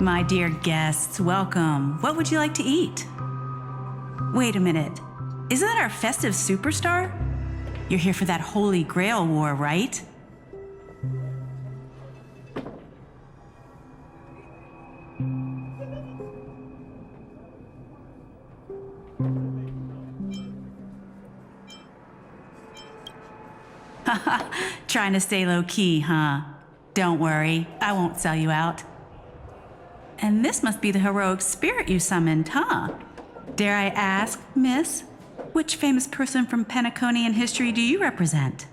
My dear guests, welcome. What would you like to eat? Wait a minute. Isn't that our festive superstar? You're here for that Holy Grail war, right? Trying to stay low-key, huh? Don't worry, I won't sell you out. And this must be the heroic spirit you summoned, huh? Dare I ask, miss, which famous person from Penaconian history do you represent?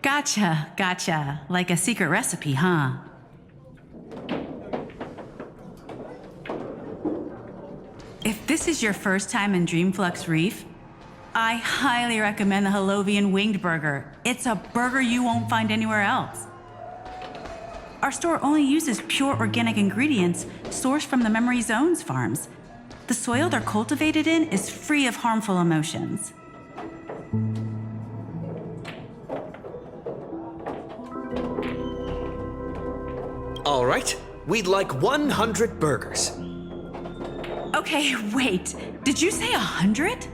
Gotcha. Like a secret recipe, huh? If this is your first time in Dreamflux Reef, I highly recommend the Halovian Winged Burger. It's a burger you won't find anywhere else. Our store only uses pure organic ingredients sourced from the Memory Zones farms. The soil they're cultivated in is free of harmful emotions. All right, we'd like 100 burgers. Okay, wait. Did you say 100?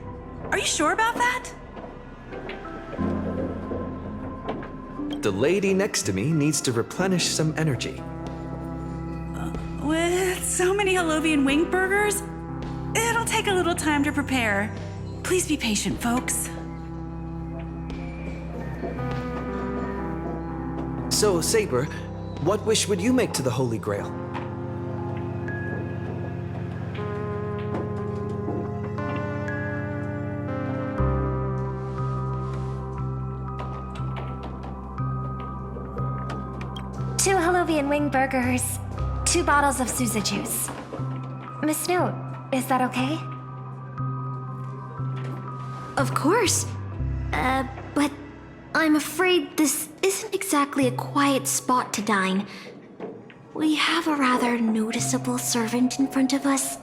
Are you sure about that? The lady next to me needs to replenish some energy. With so many Halovian winged burgers, it'll take a little time to prepare. Please be patient, folks. So, Saber, what wish would you make to the Holy Grail? Two Halovian wing burgers, 2 bottles of Suza juice. Miss Note, is that okay? Of course. But I'm afraid this isn't exactly a quiet spot to dine. We have a rather noticeable servant in front of us.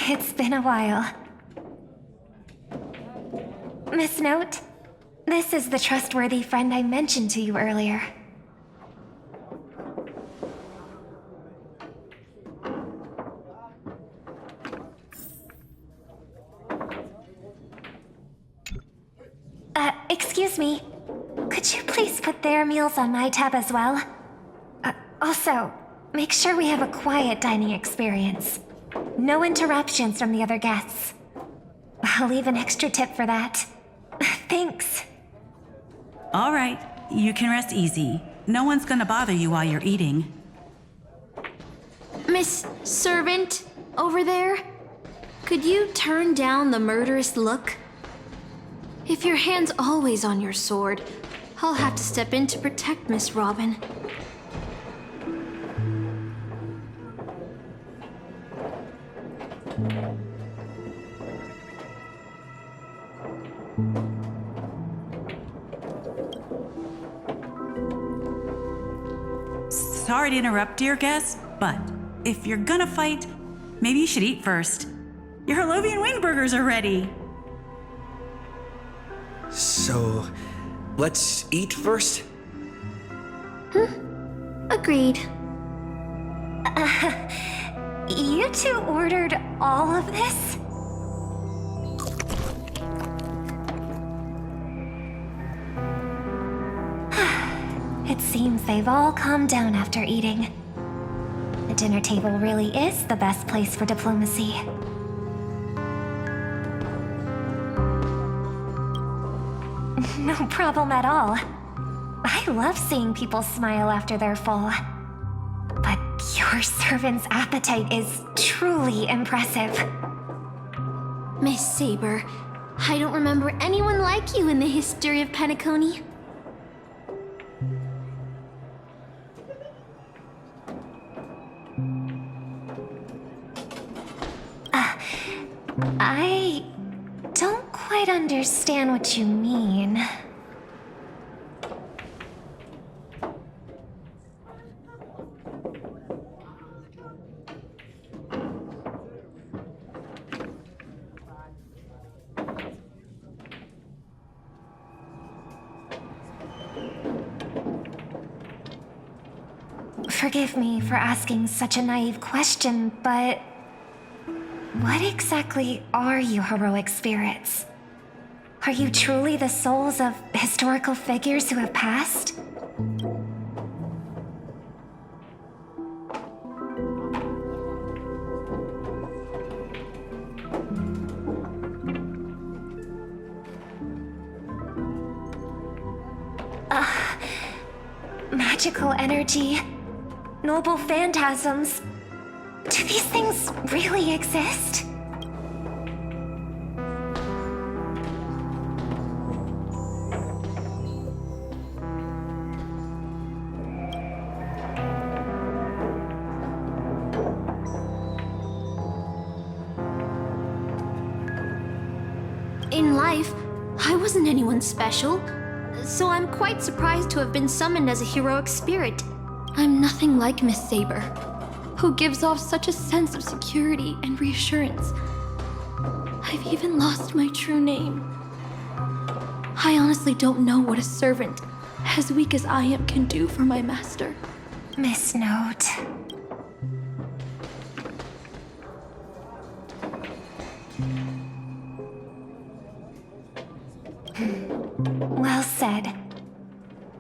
It's been a while. Miss Note, this is the trustworthy friend I mentioned to you earlier. Excuse me. Could you please put their meals on my tab as well? Also, make sure we have a quiet dining experience. No interruptions from the other guests. I'll leave an extra tip for that. Thanks. All right, you can rest easy. No one's gonna bother you while you're eating. Miss Servant, over there? Could you turn down the murderous look? If your hand's always on your sword, I'll have to step in to protect Miss Robin. Sorry to interrupt, dear guest, but if you're gonna fight, maybe you should eat first. Your Halovian wing burgers are ready. So, let's eat first? Agreed. You two ordered all of this? It seems they've all calmed down after eating. The dinner table really is the best place for diplomacy. No problem at all. I love seeing people smile after they're full. But your servant's appetite is truly impressive. Miss Saber, I don't remember anyone like you in the history of Penacony. I don't quite understand what you mean. Forgive me for asking such a naive question, but what exactly are you heroic spirits? Are you truly the souls of historical figures who have passed? Magical energy, noble phantasms. Do these things really exist? In life, I wasn't anyone special, so I'm quite surprised to have been summoned as a heroic spirit. I'm nothing like Miss Saber, who gives off such a sense of security and reassurance. I've even lost my true name. I honestly don't know what a servant, as weak as I am, can do for my master. Miss Note. Well said.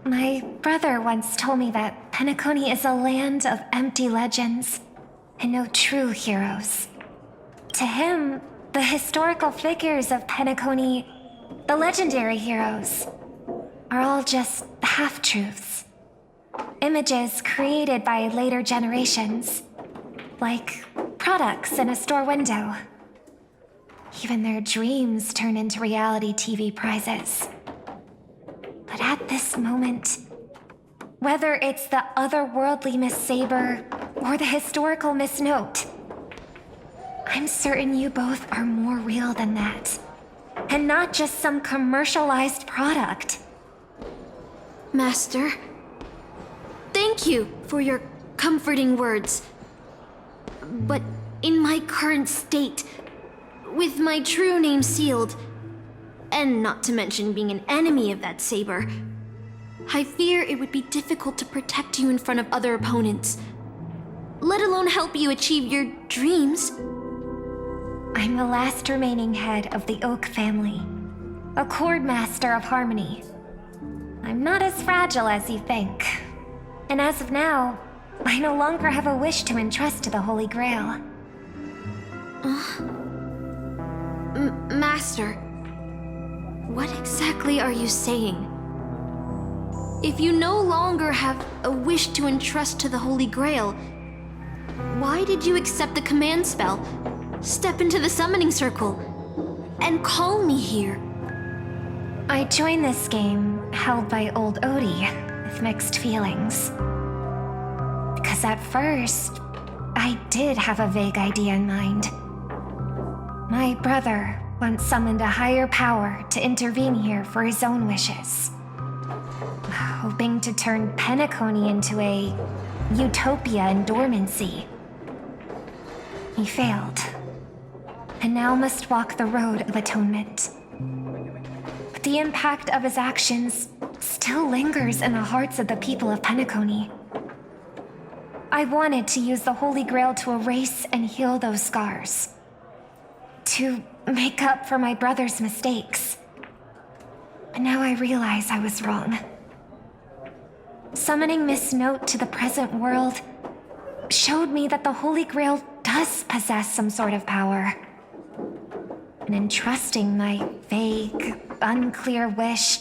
My brother once told me that Penacony is a land of empty legends and no true heroes. To him, the historical figures of Penacony, the legendary heroes, are all just half-truths. Images created by later generations, like products in a store window. Even their dreams turn into reality TV prizes. But at this moment, whether it's the otherworldly Miss Saber or the historical Miss Note, I'm certain you both are more real than that. And not just some commercialized product. Master, thank you for your comforting words. But in my current state, with my true name sealed, and not to mention being an enemy of that saber, I fear it would be difficult to protect you in front of other opponents, let alone help you achieve your dreams. I'm the last remaining head of the Oak family, a chord master of harmony. I'm not as fragile as you think. And as of now, I no longer have a wish to entrust to the Holy Grail. Master, what exactly are you saying? If you no longer have a wish to entrust to the Holy Grail, why did you accept the command spell, step into the summoning circle, and call me here? I joined this game held by old Odie with mixed feelings. Because at first, I did have a vague idea in mind. My brother once summoned a higher power to intervene here for his own wishes, hoping to turn Penacony into a utopia in dormancy. He failed, and now must walk the road of atonement. But the impact of his actions still lingers in the hearts of the people of Penacony. I wanted to use the Holy Grail to erase and heal those scars, to make up for my brother's mistakes. But now I realize I was wrong. Summoning Miss Note to the present world showed me that the Holy Grail does possess some sort of power. And entrusting my vague, unclear wish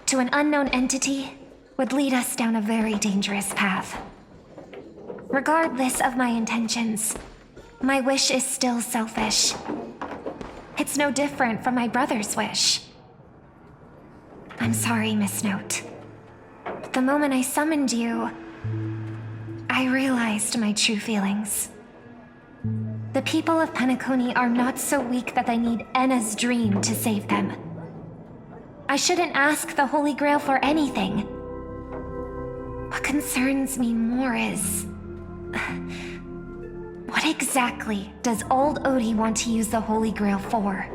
to an unknown entity would lead us down a very dangerous path. Regardless of my intentions, my wish is still selfish. It's no different from my brother's wish. I'm sorry, Miss Note. But the moment I summoned you, I realized my true feelings. The people of Penacony are not so weak that they need Enna's dream to save them. I shouldn't ask the Holy Grail for anything. What concerns me more is... what exactly does old Odie want to use the Holy Grail for?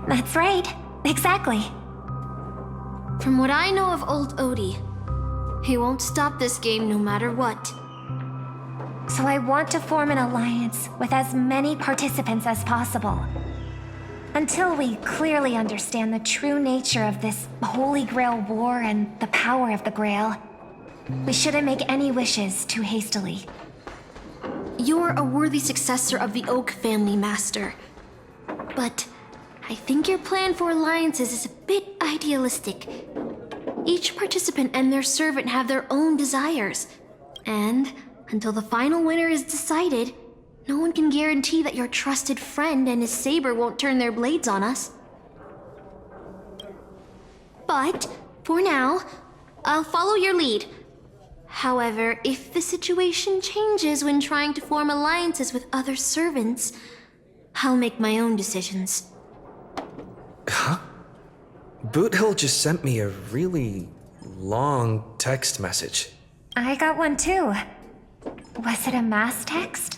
That's right. Exactly. From what I know of old Odie, he won't stop this game no matter what. So I want to form an alliance with as many participants as possible. Until we clearly understand the true nature of this Holy Grail war and the power of the Grail, we shouldn't make any wishes too hastily. You're a worthy successor of the Oak family, Master. But I think your plan for alliances is a bit idealistic. Each participant and their servant have their own desires. And until the final winner is decided, no one can guarantee that your trusted friend and his saber won't turn their blades on us. But, for now, I'll follow your lead. However, if the situation changes when trying to form alliances with other servants, I'll make my own decisions. Huh? Boothill just sent me a really long text message. I got one too. Was it a mass text?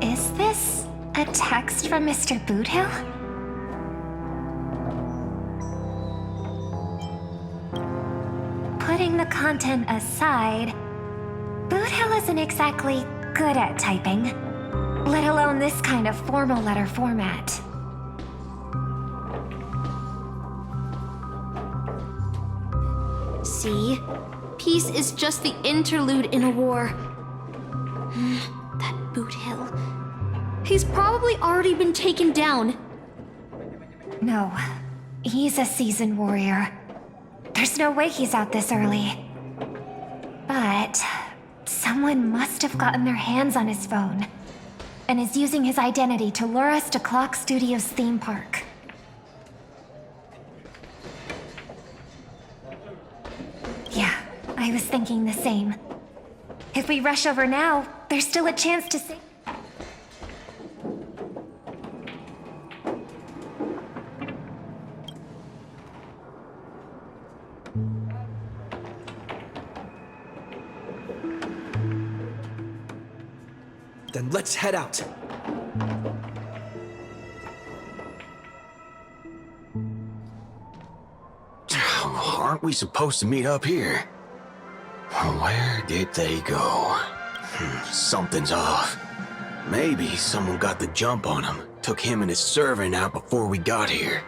Is this a text from Mr. Boothill? Putting the content aside, Boothill isn't exactly good at typing, let alone this kind of formal letter format. See? Peace is just the interlude in a war. That Boothill. He's probably already been taken down. No, he's a seasoned warrior. There's no way he's out this early. But someone must have gotten their hands on his phone and is using his identity to lure us to Clock Studios theme park. Yeah, I was thinking the same. If we rush over now, there's still a chance to save. Then let's head out. Aren't we supposed to meet up here? Where did they go? Something's off. Maybe someone got the jump on him, took him and his servant out before we got here.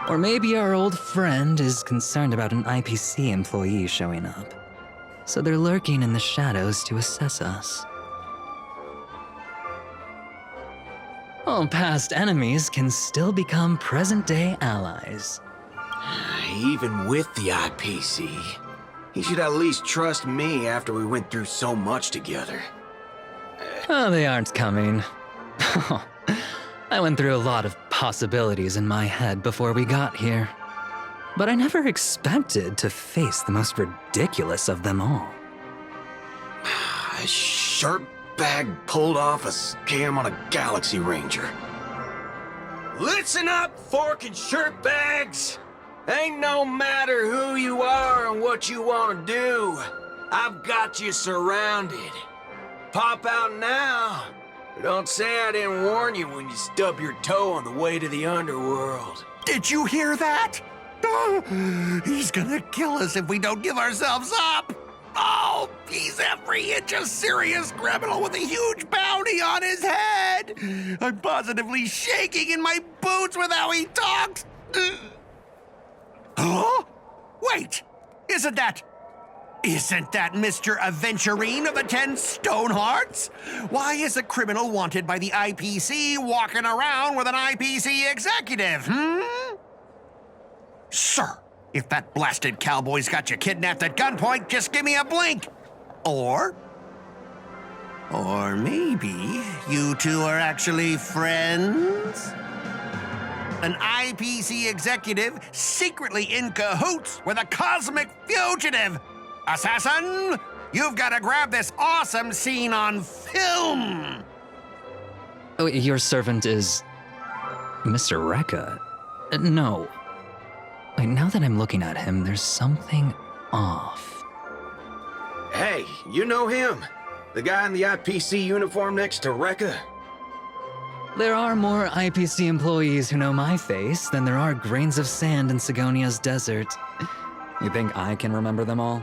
Or maybe our old friend is concerned about an IPC employee showing up. So they're lurking in the shadows to assess us. Oh, past enemies can still become present-day allies. Even with the IPC, he should at least trust me after we went through so much together. Oh, they aren't coming. I went through a lot of possibilities in my head before we got here. But I never expected to face the most ridiculous of them all. A shirt bag pulled off a scam on a Galaxy Ranger. Listen up, fork and shirt bags! Ain't no matter who you are and what you want to do. I've got you surrounded. Pop out now. Don't say I didn't warn you when you stub your toe on the way to the underworld. Did you hear that? He's gonna kill us if we don't give ourselves up! Oh, he's every inch a serious criminal with a huge bounty on his head. I'm positively shaking in my boots with how he talks. Huh? Wait, isn't that Mr. Aventurine of the 10 Stonehearts? Why is a criminal wanted by the IPC walking around with an IPC executive, Sir, if that blasted cowboy's got you kidnapped at gunpoint, just give me a blink. Or maybe you two are actually friends? An IPC executive secretly in cahoots with a cosmic fugitive. Assassin, you've got to grab this awesome scene on film. Oh, your servant is Mr. Rekka? No. Wait, now that I'm looking at him, there's something off. Hey, you know him? The guy in the IPC uniform next to Rekka? There are more IPC employees who know my face than there are grains of sand in Sigonia's desert. You think I can remember them all?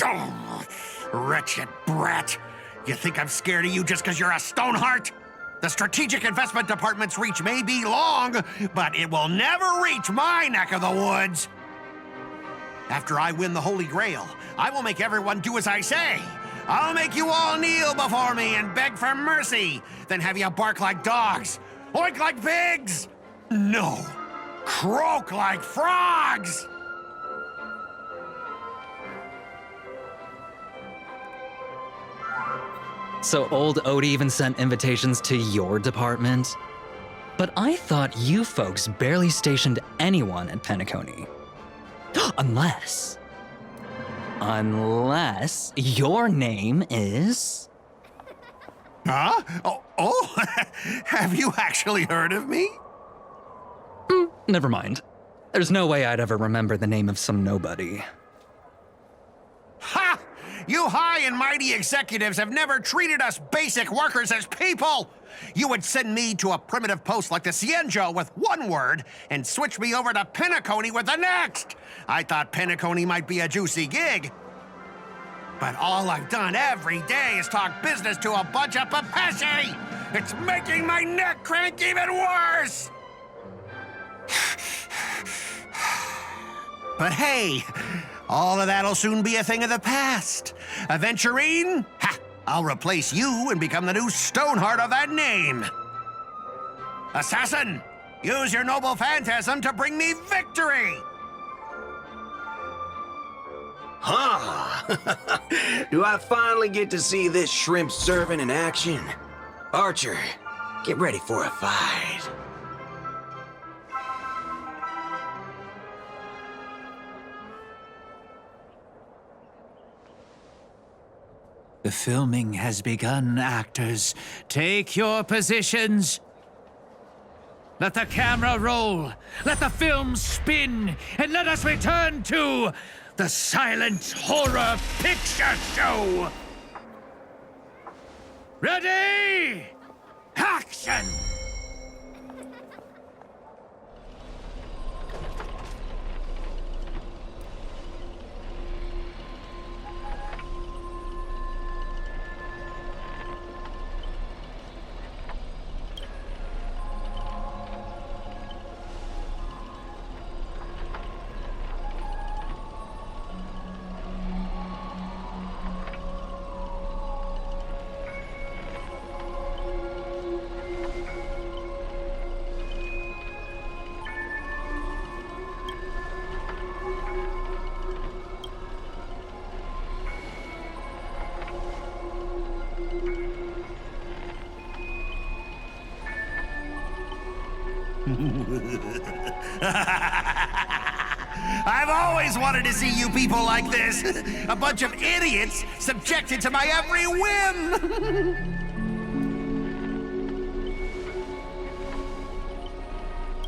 Oh, wretched brat. You think I'm scared of you just because you're a Stoneheart? The Strategic Investment Department's reach may be long, but it will never reach my neck of the woods. After I win the Holy Grail, I will make everyone do as I say. I'll make you all kneel before me and beg for mercy, then have you bark like dogs, oink like pigs. No, croak like frogs. So old Odie even sent invitations to your department? But I thought you folks barely stationed anyone at Penacony. Unless your name is... Huh? Oh, have you actually heard of me? Never mind. There's no way I'd ever remember the name of some nobody. Ha! You high and mighty executives have never treated us basic workers as people! You would send me to a primitive post like the Cienjo with one word and switch me over to Penacony with the next! I thought Penacony might be a juicy gig. But all I've done every day is talk business to a bunch of papashi! It's making my neck crank even worse! But hey, all of that'll soon be a thing of the past. Aventurine? Ha! I'll replace you and become the new Stoneheart of that name. Assassin, use your noble phantasm to bring me victory! Huh? Do I finally get to see this shrimp servant in action? Archer, get ready for a fight. The filming has begun, actors. Take your positions. Let the camera roll. Let the film spin. And let us return to the silent horror picture show. Ready? Action! I've always wanted to see you people like this. A bunch of idiots subjected to my every whim.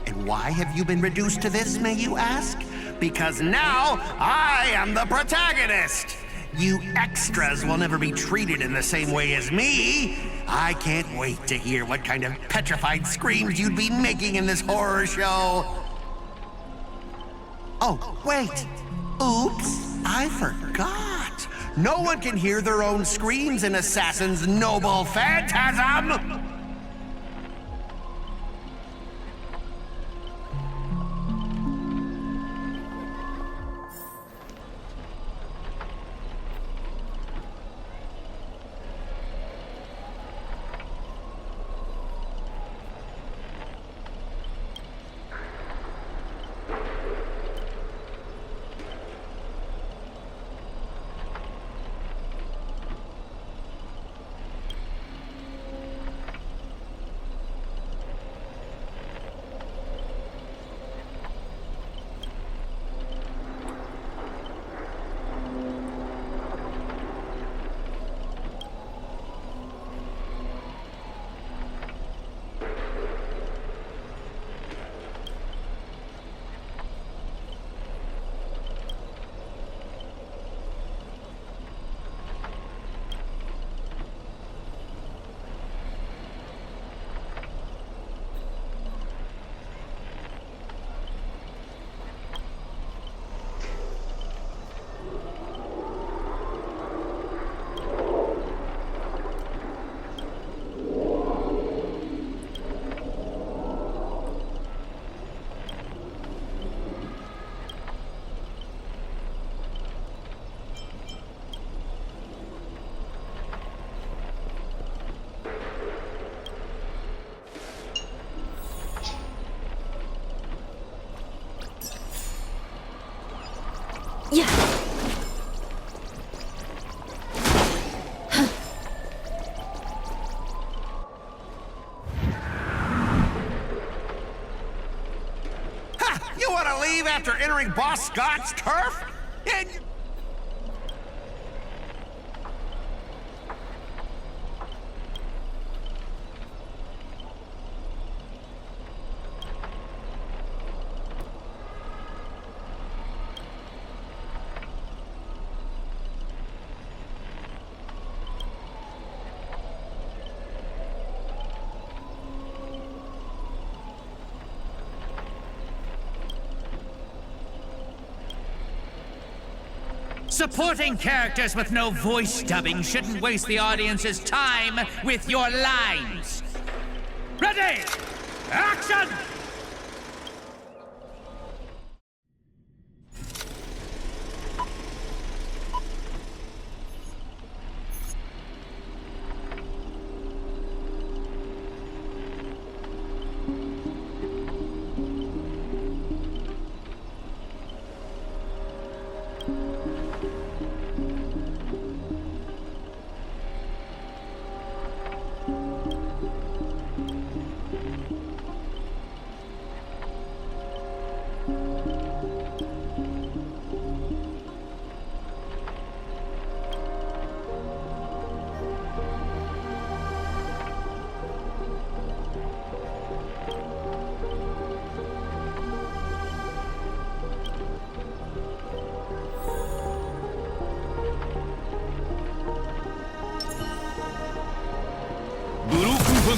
And why have you been reduced to this, may you ask? Because now I am the protagonist. You extras will never be treated in the same way as me. I can't wait to hear what kind of petrified screams you'd be making in this horror show. Oh, wait. Oops, I forgot. No one can hear their own screams in Assassin's Noble Phantasm! Yeah. Ha! You want to leave after entering Boss Scott's turf? And supporting characters with no voice dubbing shouldn't waste the audience's time with your lines. Ready! Action!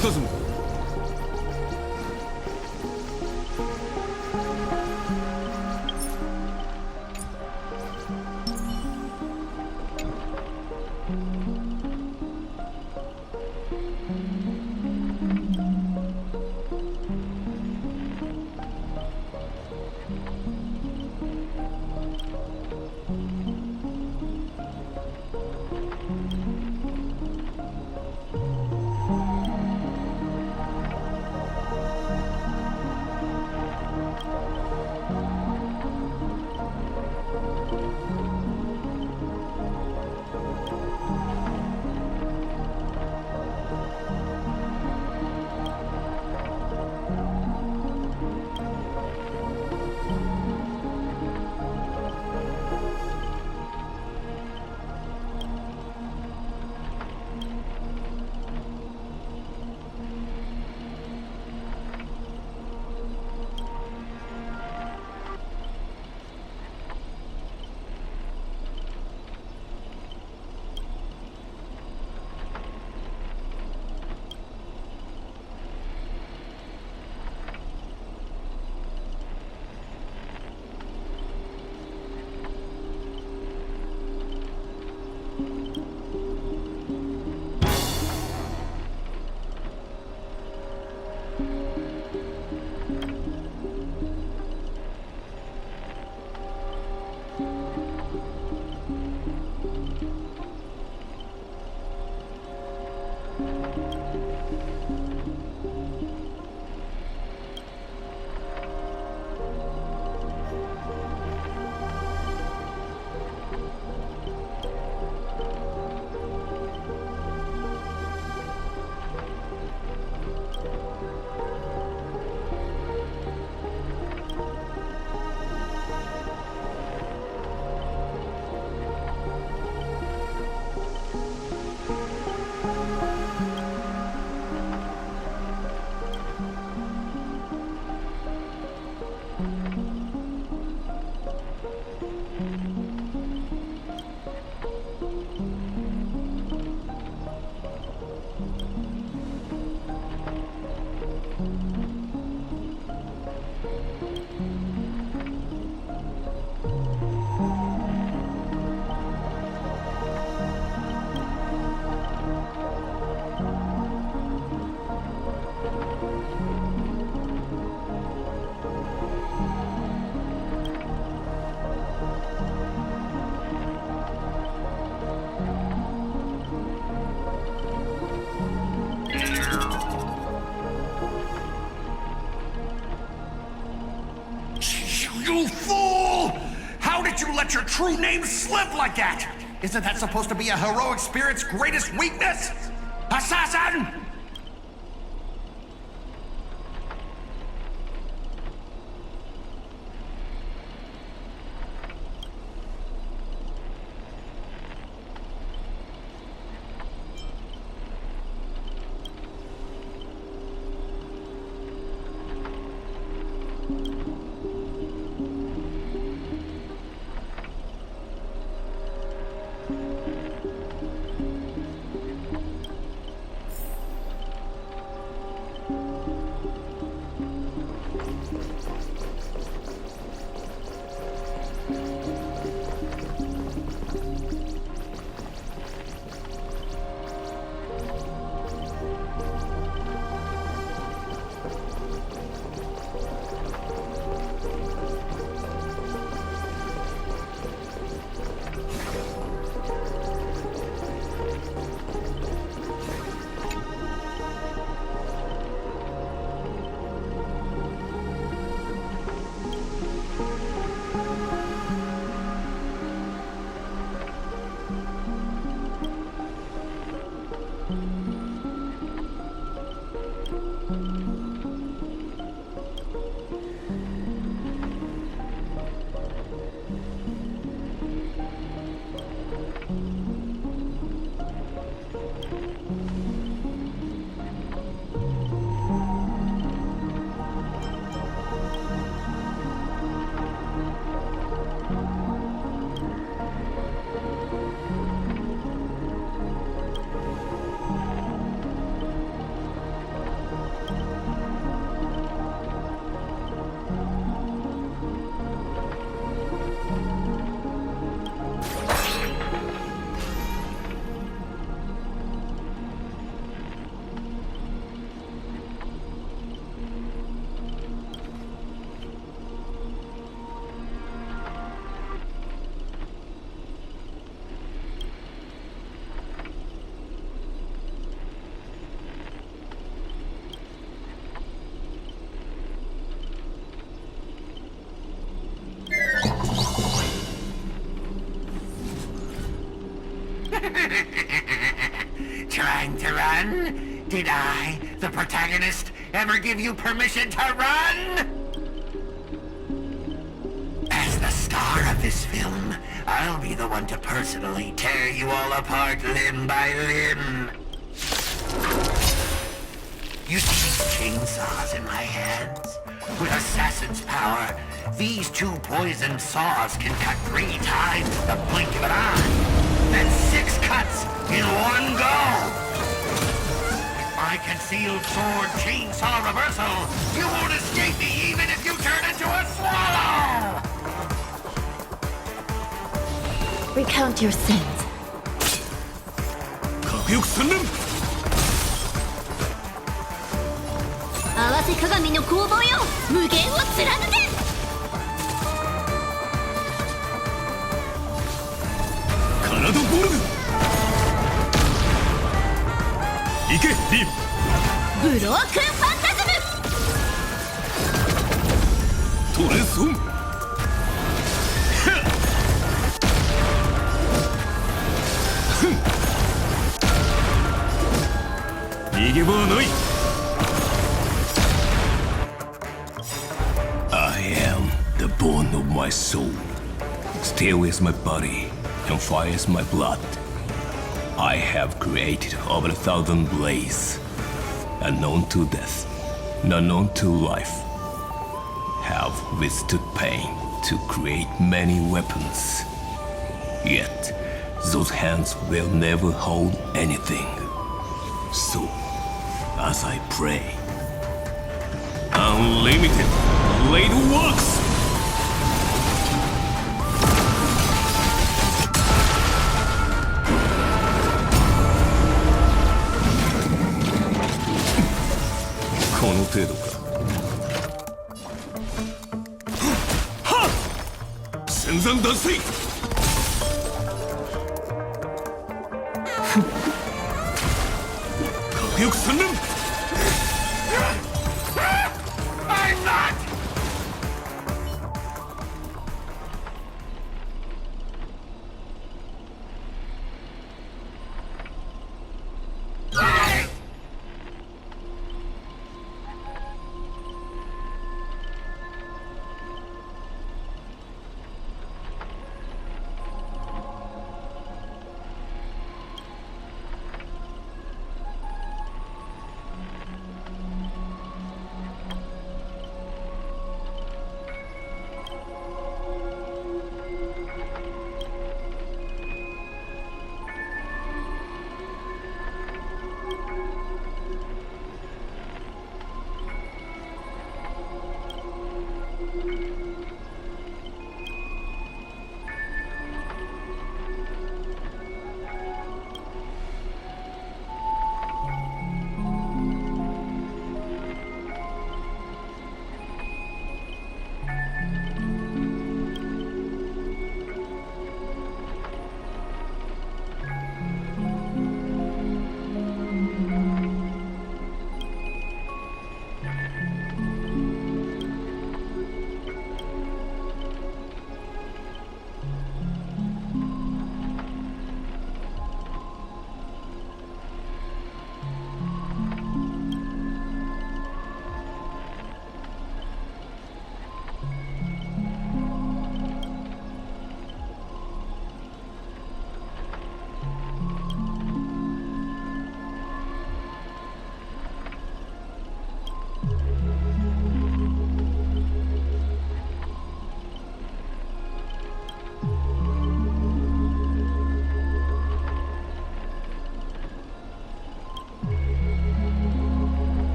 판타즘. You fool! How did you let your true name slip like that? Isn't that supposed to be a heroic spirit's greatest weakness? Assassin! Trying to run? Did I, the protagonist, ever give you permission to run? As the star of this film, I'll be the one to personally tear you all apart limb by limb. You see these chainsaws in my hands? With assassin's power, these two poisoned saws can cut 3 times with the blink of an eye. Then 6 cuts in one go! With my concealed sword chainsaw reversal, you won't escape me even if you turn into a swallow! Recount your sins. 核翼三連合わせ鏡の攻防よ、無限を貫け。カナドボルグ行けリーブロークンファンタズム。トレンスオン逃げ場はない I am the bone of my soul. Steel is my body, and fire is my blood. I have created over 1,000 blades, unknown to death, unknown to life. Have withstood pain to create many weapons. Yet, those hands will never hold anything. So, as I pray, unlimited blade works!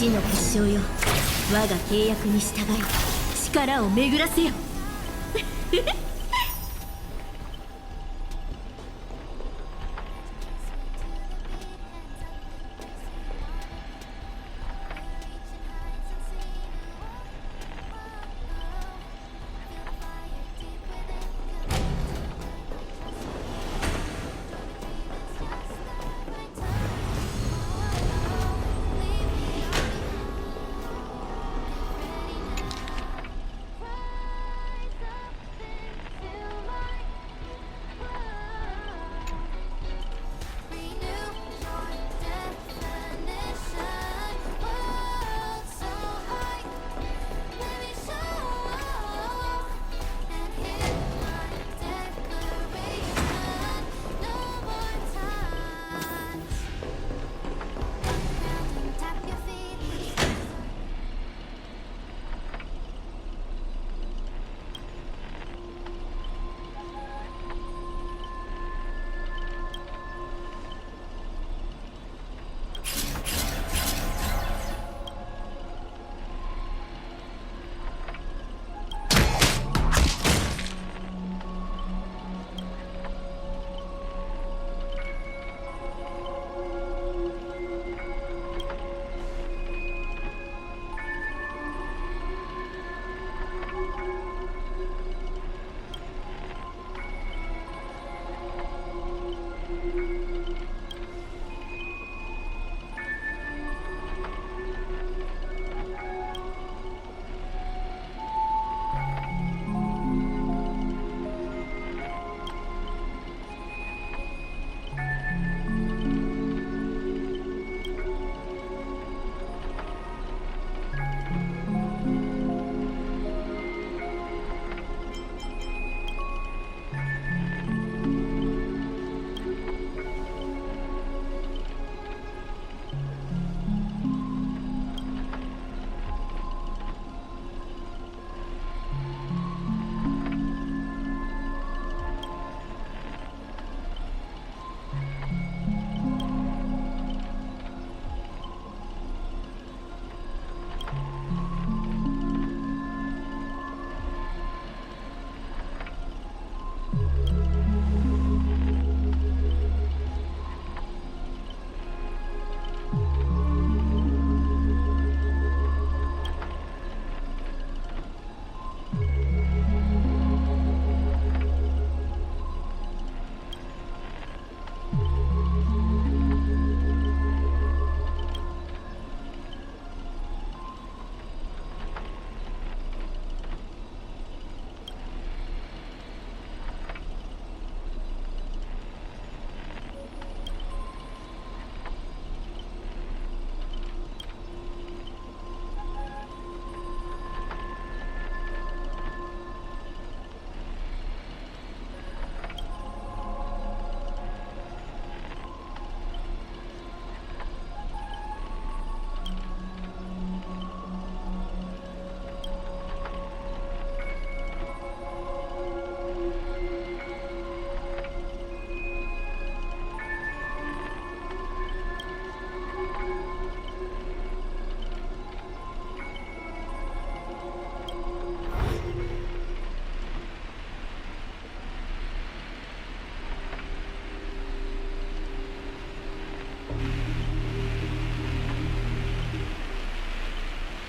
死の結晶よ、我が契約に従い力を巡らせよ。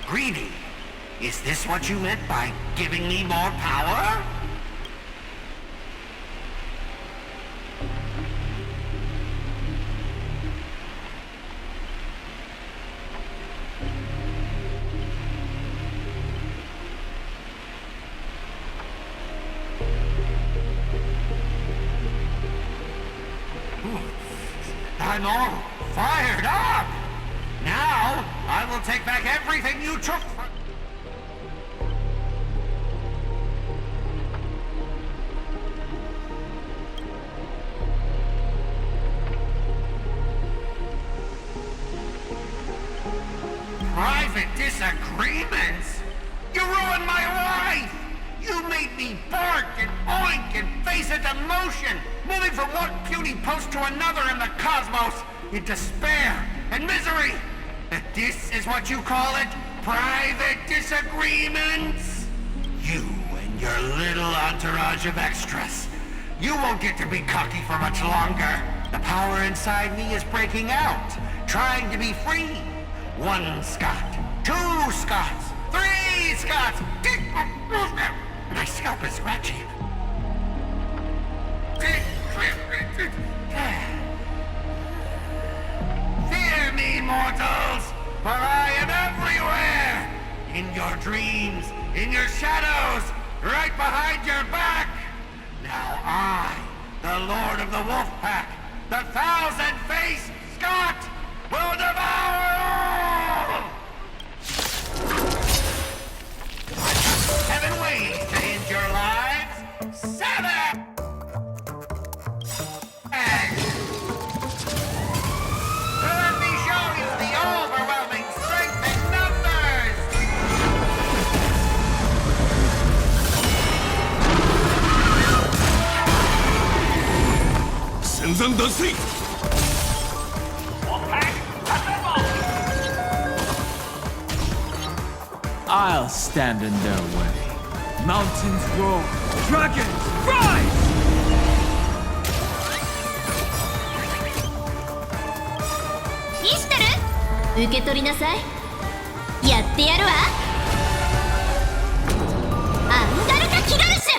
Greedy, is this what you meant by giving me more power? I'm all fired up! Now, I will take back everything you took from... Private disagreements? You ruined my life! You made me bark and oink and face a demotion, moving from one puny post to another in the cosmos, in despair and misery. That this is what you call it? Private disagreements? You and your little entourage of extras. You won't get to be cocky for much longer. The power inside me is breaking out, trying to be free. 1 Scot, 2 Scots, 3 Scots. My scalp is scratchy. Fear me, mortals, for I am everywhere! In your dreams, in your shadows, right behind your back! Now I, the Lord of the Wolf Pack, the 1,000-faced Scot, will devour all! Seven ways to end your lives. 7! Let me show you the overwhelming strength in numbers! 戦山脱水 I'll stand in their way. Mountains roar, dragons rise! ピストル受け取りなさい。やってやるわ。アンガルタ・キガルシュ。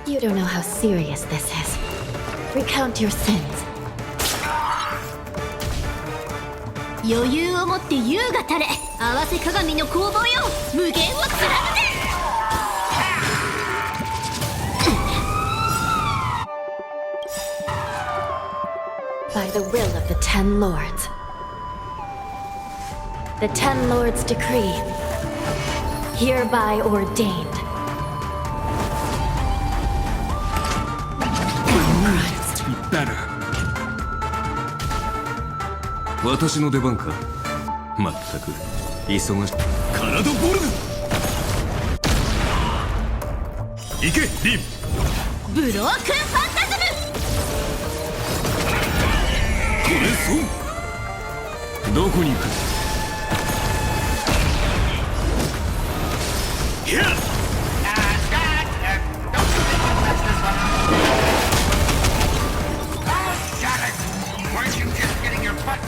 You don't know how serious this is. Recount your sins. 余裕を持って優が垂れ。合わせ鏡の攻防よ。無限を貫け。 By the will of the 10 Lords. The 10 Lords decree, hereby ordained. To be better. 私の出番かまったく忙しカナドボルグ行けリンブロークンファンタズこれそうどこに行くいや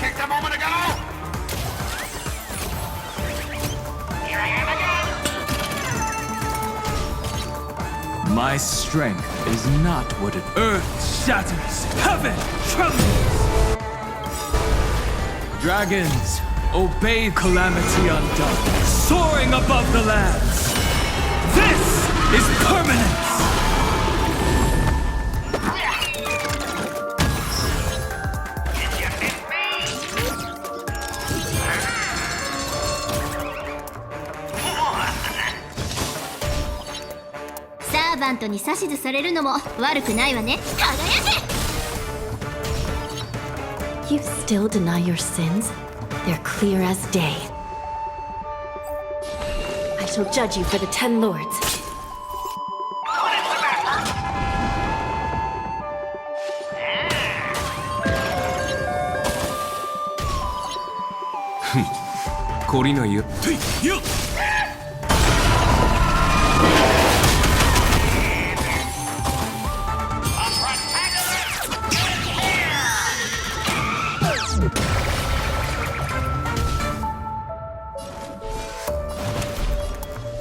Kicked a moment ago! Here I am again! My strength is not what it earth shatters, heaven trembles. Dragons, obey calamity undone, soaring above the lands. This is permanence. サーバントに指図されるのも悪くないわね。輝け。 You still deny your sins? They're clear as day. I shall judge you for the 10 Lords.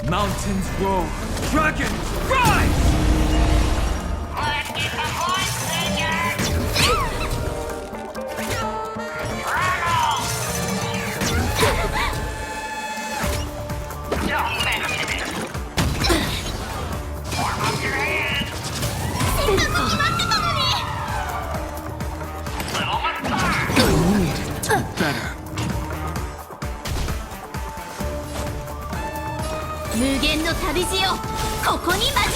Mountains roar, dragons rise! Let's get the points, Major! Don't mention it! Warm up your hands! せっかく決まってたのに。 Little massage! Better. 無限の旅路よ。ここに交われ。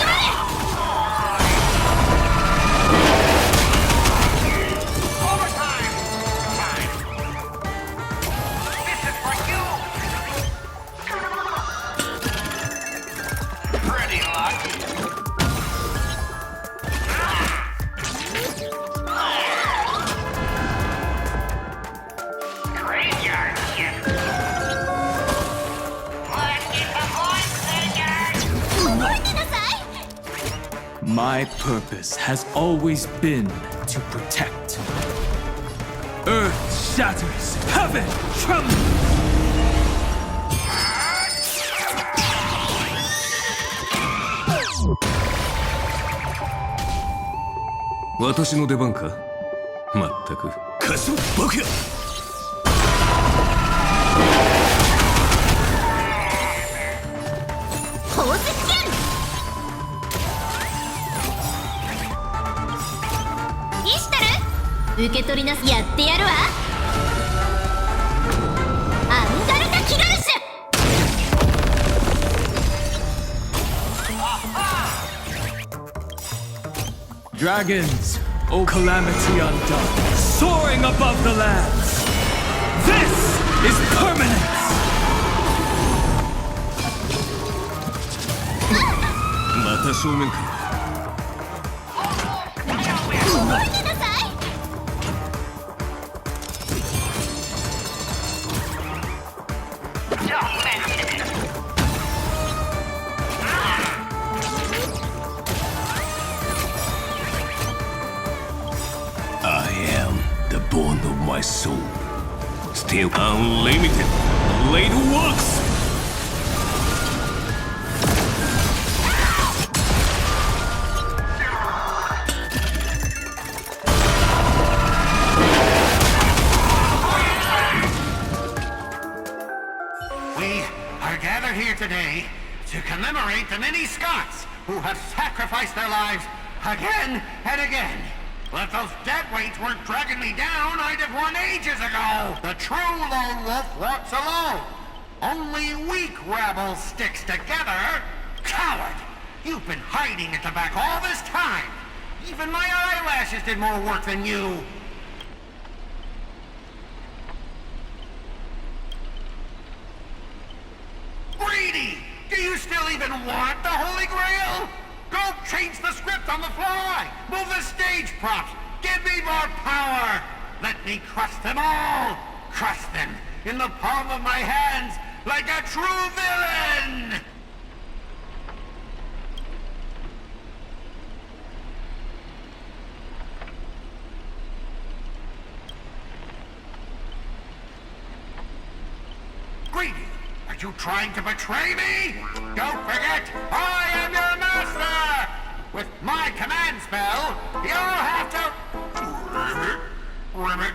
Overtime! My purpose has always been to protect. Earth shatters, heaven trembles! 私の出番かまったくカスバカ宝石剣イシタル受け取りなすやってやるわアンガルタ・キガルシュ Dragons, O calamity undone, soaring above the lands. This is permanence! また正面か覚えてなさい I am the bone of my soul. Still unlimited. Blade works! We are gathered here today to commemorate the many Scots who have sacrificed their lives again and again. Well, if those dead weights weren't dragging me down, I'd have won ages ago. The true lone wolf walks alone. Only weak rabble sticks together. Coward! You've been hiding at the back all this time. Even my eyelashes did more work than you. Greedy! Do you still even want the Holy Grail? Go change the script on the fly! Move the stage props! Give me more power! Let me crush them all! Crush them in the palm of my hands like a true villain! Greedy! Are you trying to betray me? Don't forget, I am your master! With my command spell, you'll have to... Ribbit, ribbit,